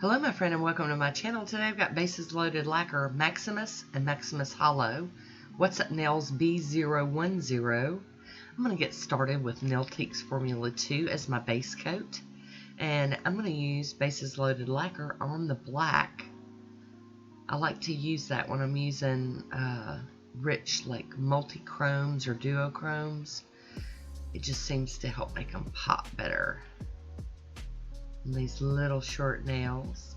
Hello my friend and welcome to my channel. Today I've got bases loaded lacquer Maximus and Maximus Holo. What's Up Nails B010. I'm going to get started with Nailtiques Formula 2 as my base coat. And I'm going to use bases loaded lacquer on the black. I like to use that when I'm using rich like multi-chromes or duochromes. It just seems to help make them pop better. And these little short nails.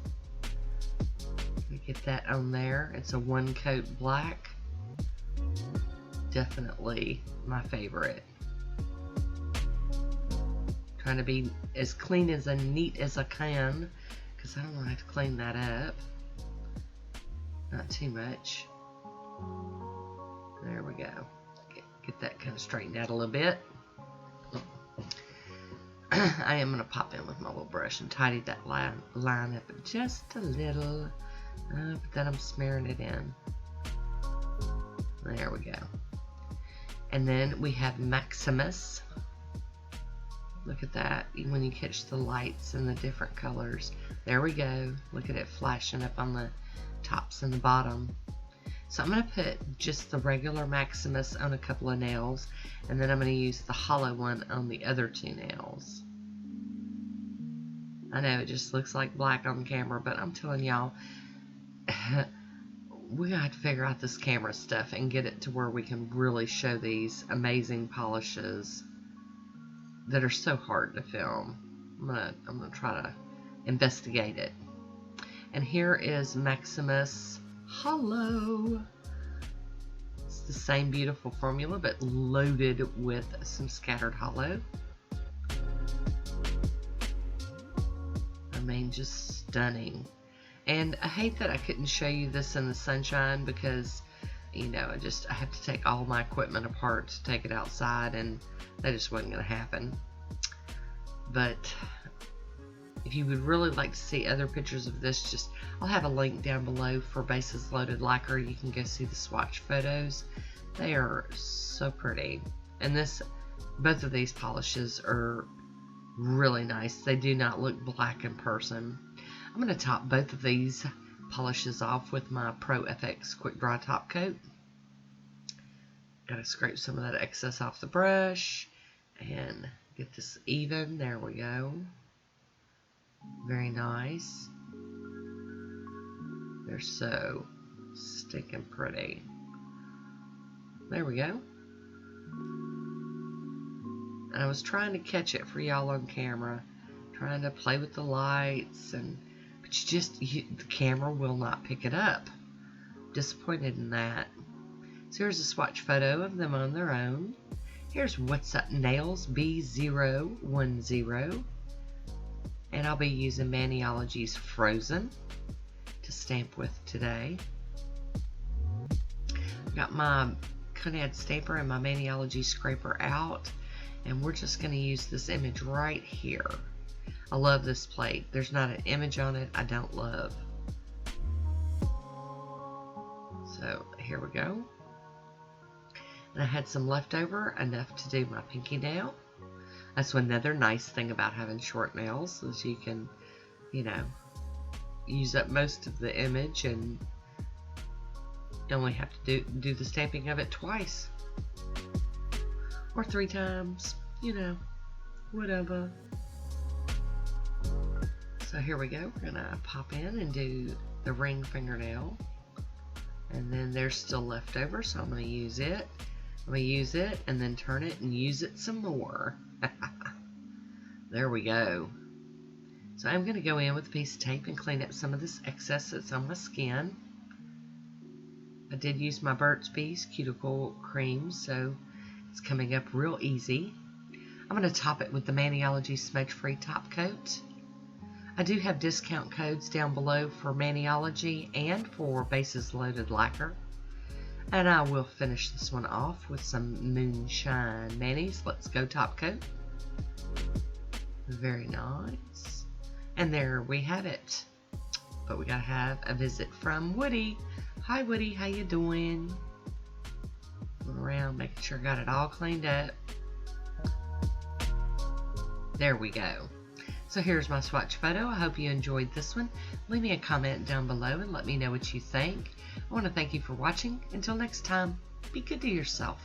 Get that on there. It's a one coat black. Definitely my favorite. Trying to be as clean as and neat as I can because I don't want to have to clean that up. Not too much. There we go. Get that kind of straightened out a little bit. I am going to pop in with my little brush and tidy that line up just a little. But then I'm smearing it in. There we go. And then we have Maximus. Look at that. When you catch the lights and the different colors. There we go. Look at it flashing up on the tops and the bottom. So I'm going to put just the regular Maximus on a couple of nails, and then I'm going to use the Holo one on the other two nails. I know it just looks like black on camera, but I'm telling y'all, we got to figure out this camera stuff and get it to where we can really show these amazing polishes that are so hard to film. I'm gonna try to investigate it. And here is Maximus Holo. It's the same beautiful formula, but loaded with some scattered holo. I mean, just stunning. And I hate that I couldn't show you this in the sunshine because, you know, I have to take all my equipment apart to take it outside, and that just wasn't going to happen. But if you would really like to see other pictures of this, I'll have a link down below for bases loaded lacquer. You can go see the swatch photos. They are so pretty. And both of these polishes are really nice. They do not look black in person. I'm going to top both of these polishes off with my Pro FX Quick Dry Top Coat. Got to scrape some of that excess off the brush and get this even. There we go. Very nice. They're so stinking pretty. There we go. And I was trying to catch it for y'all on camera, trying to play with the lights, but the camera will not pick it up. Disappointed in that. So here's a swatch photo of them on their own. Here's What's Up Nails B010. And I'll be using Maniology's Frozen to stamp with today. Got my Konad stamper and my Maniology scraper out, and we're just going to use this image right here. I love this plate. There's not an image on it I don't love. So here we go. And I had some leftover, enough to do my pinky nail. That's another nice thing about having short nails, is you can, you know, use up most of the image and only have to do the stamping of it twice. Or 3 times, you know, whatever. So here we go. We're going to pop in and do the ring fingernail. And then there's still leftover, so I'm going to use it. I'm going to use it and then turn it and use it some more. There we go. So I'm going to go in with a piece of tape and clean up some of this excess that's on my skin. I did use my Burt's Bees Cuticle cream, so it's coming up real easy. I'm going to top it with the Maniology Smudge-Free Top Coat. I do have discount codes down below for Maniology and for bases loaded lacquer. And I will finish this one off with some Moonshine Manis. Let's Go Top Coat. Very nice. And there we have it. But we gotta have a visit from Woody. Hi Woody, how you doing? Going around making sure I got it all cleaned up. There we go. So here's my swatch photo. I hope you enjoyed this one. Leave me a comment down below and let me know what you think. I want to thank you for watching. Until next time, be good to yourself.